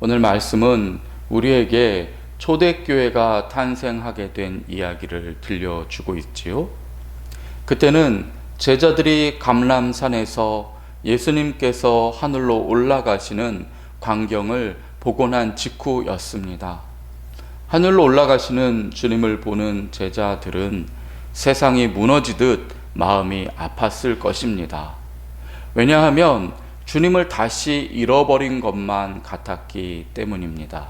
오늘 말씀은 우리에게 초대교회가 탄생하게 된 이야기를 들려주고 있지요. 그때는 제자들이 감람산에서 예수님께서 하늘로 올라가시는 광경을 보고 난 직후였습니다. 하늘로 올라가시는 주님을 보는 제자들은 세상이 무너지듯 마음이 아팠을 것입니다. 왜냐하면 주님을 다시 잃어버린 것만 같았기 때문입니다.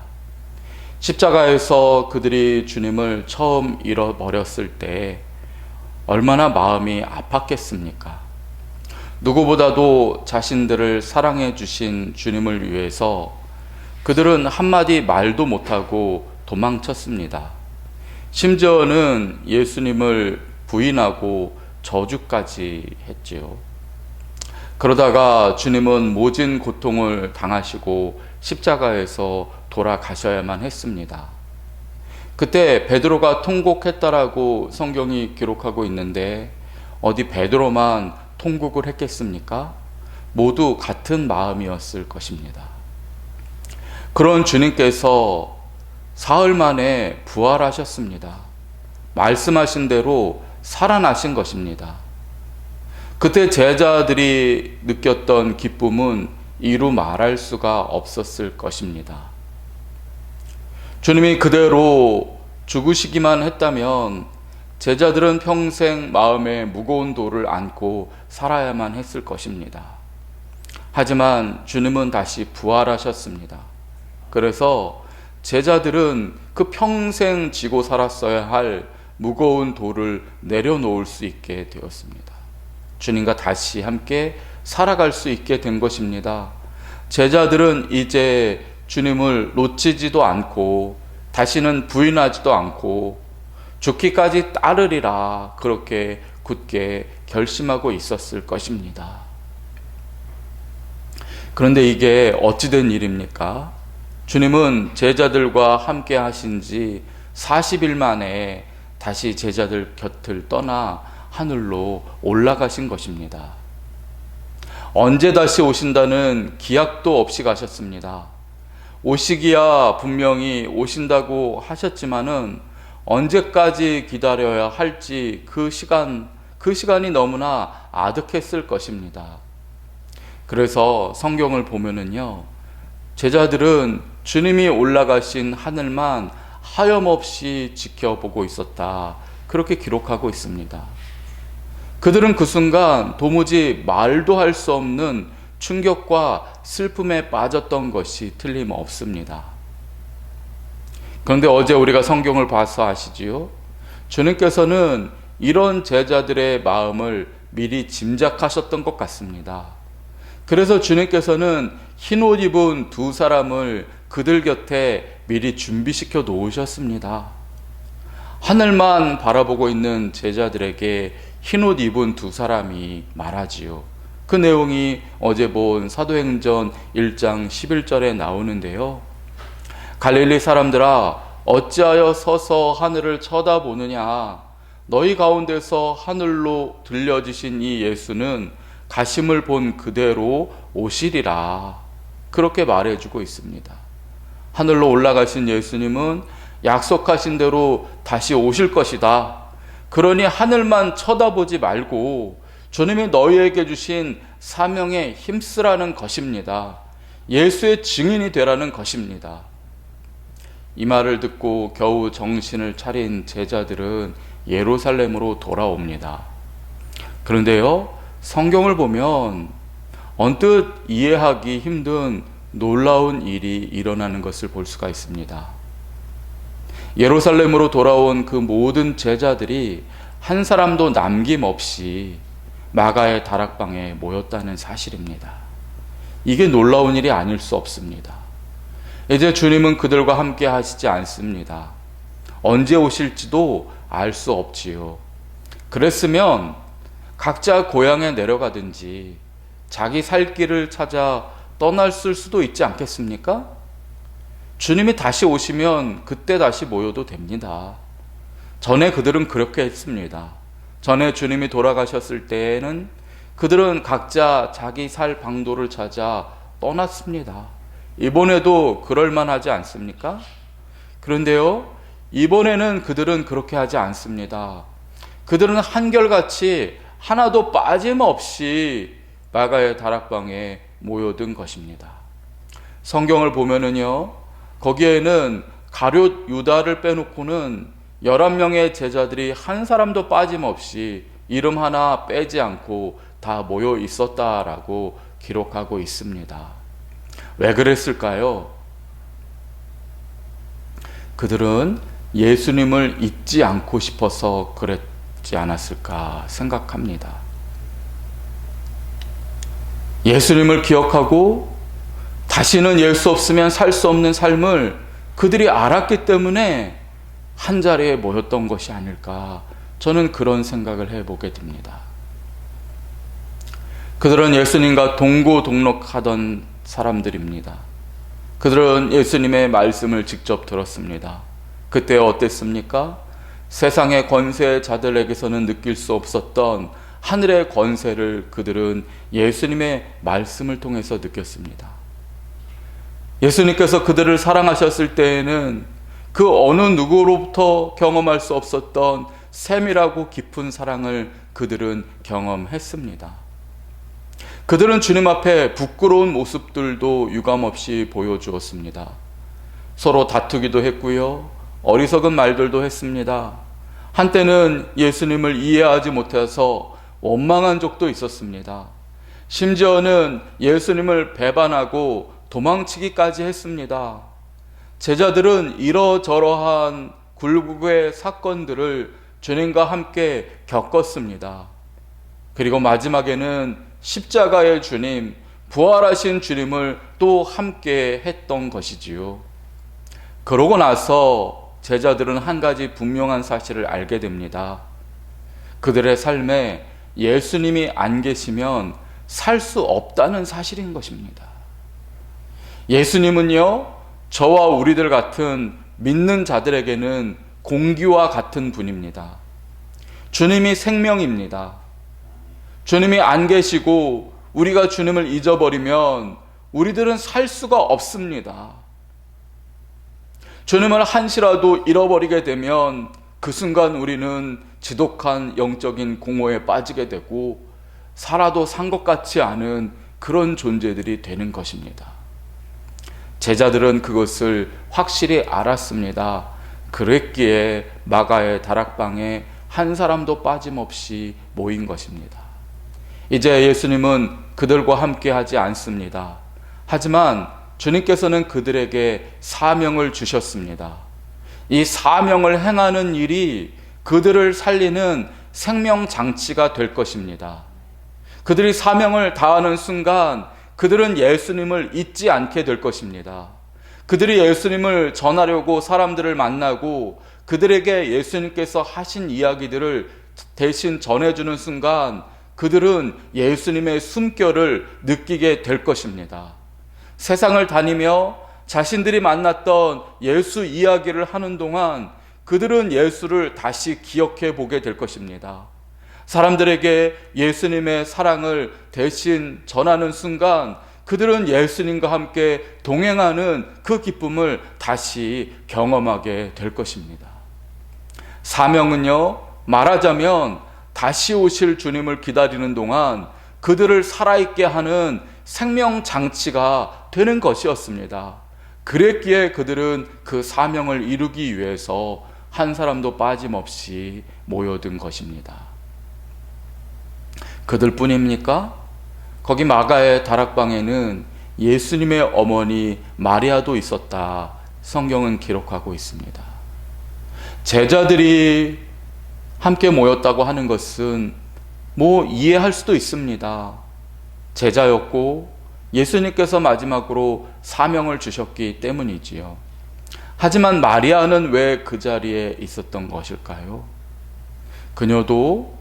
십자가에서 그들이 주님을 처음 잃어버렸을 때 얼마나 마음이 아팠겠습니까? 누구보다도 자신들을 사랑해 주신 주님을 위해서 그들은 한마디 말도 못하고 도망쳤습니다. 심지어는 예수님을 부인하고 저주까지 했지요. 그러다가 주님은 모진 고통을 당하시고 십자가에서 돌아가셔야만 했습니다. 그때 베드로가 통곡했다라고 성경이 기록하고 있는데 어디 베드로만 통곡을 했겠습니까? 모두 같은 마음이었을 것입니다. 그런 주님께서 사흘 만에 부활하셨습니다. 말씀하신 대로 살아나신 것입니다. 그때 제자들이 느꼈던 기쁨은 이루 말할 수가 없었을 것입니다. 주님이 그대로 죽으시기만 했다면 제자들은 평생 마음에 무거운 돌을 안고 살아야만 했을 것입니다. 하지만 주님은 다시 부활하셨습니다. 그래서 제자들은 그 평생 지고 살았어야 할 무거운 돌을 내려놓을 수 있게 되었습니다. 주님과 다시 함께 살아갈 수 있게 된 것입니다. 제자들은 이제 주님을 놓치지도 않고 다시는 부인하지도 않고 죽기까지 따르리라 그렇게 굳게 결심하고 있었을 것입니다. 그런데 이게 어찌된 일입니까? 주님은 제자들과 함께 하신 지 40일 만에 다시 제자들 곁을 떠나 하늘로 올라가신 것입니다. 언제 다시 오신다는 기약도 없이 가셨습니다. 오시기야 분명히 오신다고 하셨지만은 언제까지 기다려야 할지 그 시간이 너무나 아득했을 것입니다. 그래서 성경을 보면은요, 제자들은 주님이 올라가신 하늘만 하염없이 지켜보고 있었다. 그렇게 기록하고 있습니다. 그들은 그 순간 도무지 말도 할 수 없는 충격과 슬픔에 빠졌던 것이 틀림없습니다. 그런데 어제 우리가 성경을 봐서 아시지요? 주님께서는 이런 제자들의 마음을 미리 짐작하셨던 것 같습니다. 그래서 주님께서는 흰옷 입은 두 사람을 그들 곁에 미리 준비시켜 놓으셨습니다. 하늘만 바라보고 있는 제자들에게 흰옷 입은 두 사람이 말하지요. 그 내용이 어제 본 사도행전 1장 11절에 나오는데요. 갈릴리 사람들아, 어찌하여 서서 하늘을 쳐다보느냐? 너희 가운데서 하늘로 들려지신 이 예수는 가심을 본 그대로 오시리라. 그렇게 말해주고 있습니다. 하늘로 올라가신 예수님은 약속하신 대로 다시 오실 것이다. 그러니 하늘만 쳐다보지 말고 주님이 너희에게 주신 사명에 힘쓰라는 것입니다. 예수의 증인이 되라는 것입니다. 이 말을 듣고 겨우 정신을 차린 제자들은 예루살렘으로 돌아옵니다. 그런데요, 성경을 보면 언뜻 이해하기 힘든 놀라운 일이 일어나는 것을 볼 수가 있습니다. 예루살렘으로 돌아온 그 모든 제자들이 한 사람도 남김없이 마가의 다락방에 모였다는 사실입니다. 이게 놀라운 일이 아닐 수 없습니다. 이제 주님은 그들과 함께 하시지 않습니다. 언제 오실지도 알 수 없지요. 그랬으면 각자 고향에 내려가든지 자기 살 길을 찾아 떠났을 수도 있지 않겠습니까? 주님이 다시 오시면 그때 다시 모여도 됩니다. 전에 그들은 그렇게 했습니다. 전에 주님이 돌아가셨을 때에는 그들은 각자 자기 살 방도를 찾아 떠났습니다. 이번에도 그럴만하지 않습니까? 그런데요, 이번에는 그들은 그렇게 하지 않습니다. 그들은 한결같이 하나도 빠짐없이 마가의 다락방에 모여든 것입니다. 성경을 보면은요, 거기에는 가룟 유다를 빼놓고는 11명의 제자들이 한 사람도 빠짐없이 이름 하나 빼지 않고 다 모여 있었다라고 기록하고 있습니다. 왜 그랬을까요? 그들은 예수님을 잊지 않고 싶어서 그랬지 않았을까 생각합니다. 예수님을 기억하고 다시는 예수 없으면 살 수 없는 삶을 그들이 알았기 때문에 한자리에 모였던 것이 아닐까, 저는 그런 생각을 해보게 됩니다. 그들은 예수님과 동고동락하던 사람들입니다. 그들은 예수님의 말씀을 직접 들었습니다. 그때 어땠습니까? 세상의 권세자들에게서는 느낄 수 없었던 하늘의 권세를 그들은 예수님의 말씀을 통해서 느꼈습니다. 예수님께서 그들을 사랑하셨을 때에는 그 어느 누구로부터 경험할 수 없었던 세밀하고 깊은 사랑을 그들은 경험했습니다. 그들은 주님 앞에 부끄러운 모습들도 유감없이 보여주었습니다. 서로 다투기도 했고요, 어리석은 말들도 했습니다. 한때는 예수님을 이해하지 못해서 원망한 적도 있었습니다. 심지어는 예수님을 배반하고 도망치기까지 했습니다. 제자들은 이러저러한 굴곡의 사건들을 주님과 함께 겪었습니다. 그리고 마지막에는 십자가의 주님, 부활하신 주님을 또 함께 했던 것이지요. 그러고 나서 제자들은 한 가지 분명한 사실을 알게 됩니다. 그들의 삶에 예수님이 안 계시면 살 수 없다는 사실인 것입니다. 예수님은요, 저와 우리들 같은 믿는 자들에게는 공기와 같은 분입니다. 주님이 생명입니다. 주님이 안 계시고 우리가 주님을 잊어버리면 우리들은 살 수가 없습니다. 주님을 한시라도 잃어버리게 되면 그 순간 우리는 지독한 영적인 공허에 빠지게 되고 살아도 산 것 같지 않은 그런 존재들이 되는 것입니다. 제자들은 그것을 확실히 알았습니다. 그랬기에 마가의 다락방에 한 사람도 빠짐없이 모인 것입니다. 이제 예수님은 그들과 함께 하지 않습니다. 하지만 주님께서는 그들에게 사명을 주셨습니다. 이 사명을 행하는 일이 그들을 살리는 생명장치가 될 것입니다. 그들이 사명을 다하는 순간 그들은 예수님을 잊지 않게 될 것입니다. 그들이 예수님을 전하려고 사람들을 만나고 그들에게 예수님께서 하신 이야기들을 대신 전해주는 순간 그들은 예수님의 숨결을 느끼게 될 것입니다. 세상을 다니며 자신들이 만났던 예수 이야기를 하는 동안 그들은 예수를 다시 기억해 보게 될 것입니다. 사람들에게 예수님의 사랑을 대신 전하는 순간 그들은 예수님과 함께 동행하는 그 기쁨을 다시 경험하게 될 것입니다. 사명은요, 말하자면 다시 오실 주님을 기다리는 동안 그들을 살아있게 하는 생명장치가 되는 것이었습니다. 그랬기에 그들은 그 사명을 이루기 위해서 한 사람도 빠짐없이 모여든 것입니다. 그들뿐입니까? 거기 마가의 다락방에는 예수님의 어머니 마리아도 있었다, 성경은 기록하고 있습니다. 제자들이 함께 모였다고 하는 것은 이해할 수도 있습니다. 제자였고 예수님께서 마지막으로 사명을 주셨기 때문이지요. 하지만 마리아는 왜 그 자리에 있었던 것일까요? 그녀도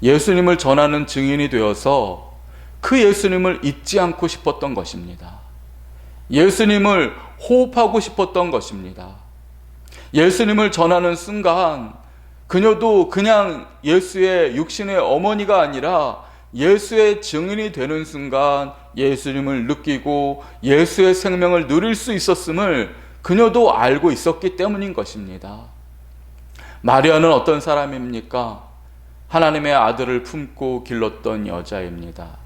예수님을 전하는 증인이 되어서 그 예수님을 잊지 않고 싶었던 것입니다. 예수님을 호흡하고 싶었던 것입니다. 예수님을 전하는 순간 그녀도 그냥 예수의 육신의 어머니가 아니라 예수의 증인이 되는 순간 예수님을 느끼고 예수의 생명을 누릴 수 있었음을 그녀도 알고 있었기 때문인 것입니다. 마리아는 어떤 사람입니까? 하나님의 아들을 품고 길렀던 여자입니다.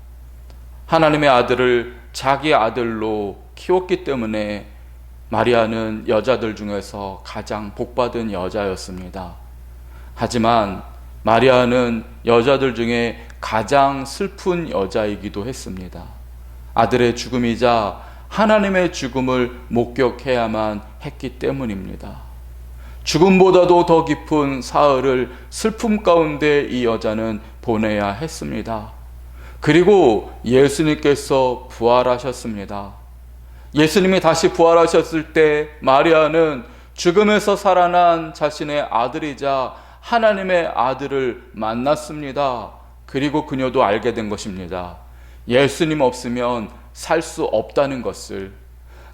하나님의 아들을 자기 아들로 키웠기 때문에 마리아는 여자들 중에서 가장 복받은 여자였습니다. 하지만 마리아는 여자들 중에 가장 슬픈 여자이기도 했습니다. 아들의 죽음이자 하나님의 죽음을 목격해야만 했기 때문입니다. 죽음보다도 더 깊은 사흘을 슬픔 가운데 이 여자는 보내야 했습니다. 그리고 예수님께서 부활하셨습니다. 예수님이 다시 부활하셨을 때 마리아는 죽음에서 살아난 자신의 아들이자 하나님의 아들을 만났습니다. 그리고 그녀도 알게 된 것입니다. 예수님 없으면 살 수 없다는 것을.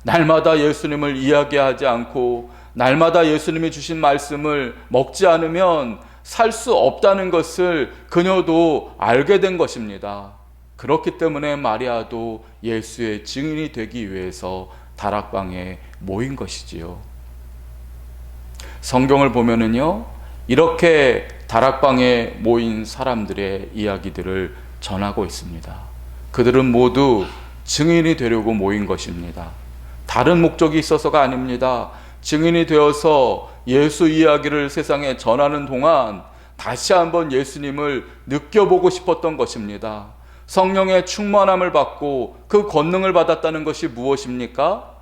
날마다 예수님을 이야기하지 않고 날마다 예수님이 주신 말씀을 먹지 않으면 살 수 없다는 것을 그녀도 알게 된 것입니다. 그렇기 때문에 마리아도 예수의 증인이 되기 위해서 다락방에 모인 것이지요. 성경을 보면은요, 이렇게 다락방에 모인 사람들의 이야기들을 전하고 있습니다. 그들은 모두 증인이 되려고 모인 것입니다. 다른 목적이 있어서가 아닙니다. 증인이 되어서 예수 이야기를 세상에 전하는 동안 다시 한번 예수님을 느껴보고 싶었던 것입니다. 성령의 충만함을 받고 그 권능을 받았다는 것이 무엇입니까?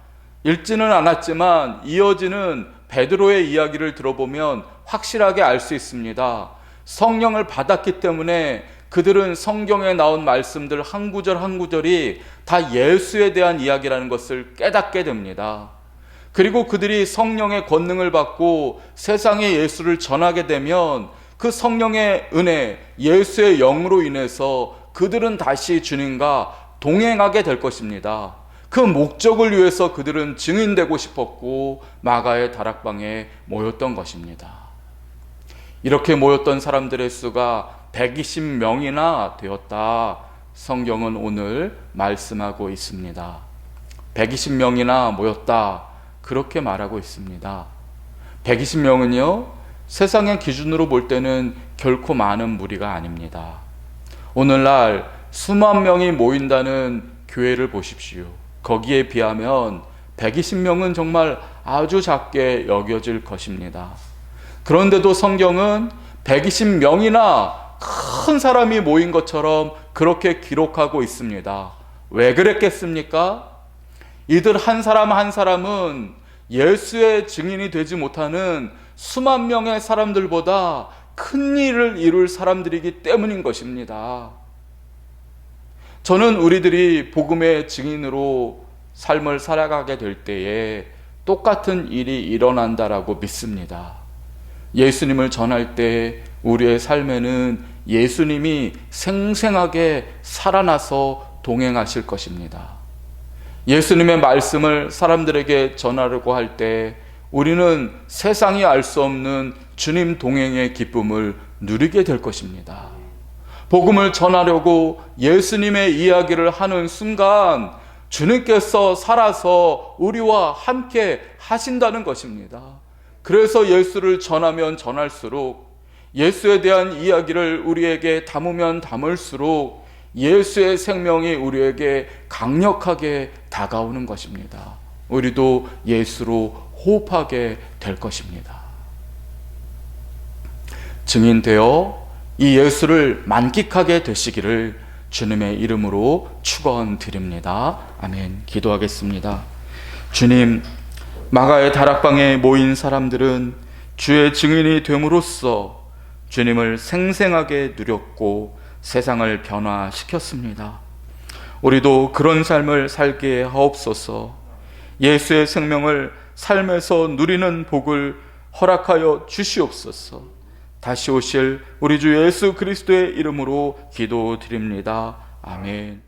읽지는 않았지만 이어지는 베드로의 이야기를 들어보면 확실하게 알 수 있습니다. 성령을 받았기 때문에 그들은 성경에 나온 말씀들 한 구절 한 구절이 다 예수에 대한 이야기라는 것을 깨닫게 됩니다. 그리고 그들이 성령의 권능을 받고 세상에 예수를 전하게 되면 그 성령의 은혜, 예수의 영으로 인해서 그들은 다시 주님과 동행하게 될 것입니다. 그 목적을 위해서 그들은 증인되고 싶었고 마가의 다락방에 모였던 것입니다. 이렇게 모였던 사람들의 수가 120명이나 되었다. 성경은 오늘 말씀하고 있습니다. 120명이나 모였다. 그렇게 말하고 있습니다. 120명은요, 세상의 기준으로 볼 때는 결코 많은 무리가 아닙니다. 오늘날 수만 명이 모인다는 교회를 보십시오. 거기에 비하면 120명은 정말 아주 작게 여겨질 것입니다. 그런데도 성경은 120명이나 큰 사람이 모인 것처럼 그렇게 기록하고 있습니다. 왜 그랬겠습니까? 이들 한 사람 한 사람은 예수의 증인이 되지 못하는 수만 명의 사람들보다 큰 일을 이룰 사람들이기 때문인 것입니다. 저는 우리들이 복음의 증인으로 삶을 살아가게 될 때에 똑같은 일이 일어난다라고 믿습니다. 예수님을 전할 때 우리의 삶에는 예수님이 생생하게 살아나서 동행하실 것입니다. 예수님의 말씀을 사람들에게 전하려고 할 때 우리는 세상이 알 수 없는 주님 동행의 기쁨을 누리게 될 것입니다. 복음을 전하려고 예수님의 이야기를 하는 순간 주님께서 살아서 우리와 함께 하신다는 것입니다. 그래서 예수를 전하면 전할수록, 예수에 대한 이야기를 우리에게 담으면 담을수록 예수의 생명이 우리에게 강력하게 다가오는 것입니다. 우리도 예수로 호흡하게 될 것입니다. 증인되어 이 예수를 만끽하게 되시기를 주님의 이름으로 축원드립니다. 아멘. 기도하겠습니다. 주님, 마가의 다락방에 모인 사람들은 주의 증인이 됨으로써 주님을 생생하게 누렸고 세상을 변화시켰습니다. 우리도 그런 삶을 살게 하옵소서. 예수의 생명을 삶에서 누리는 복을 허락하여 주시옵소서. 다시 오실 우리 주 예수 그리스도의 이름으로 기도드립니다. 아멘.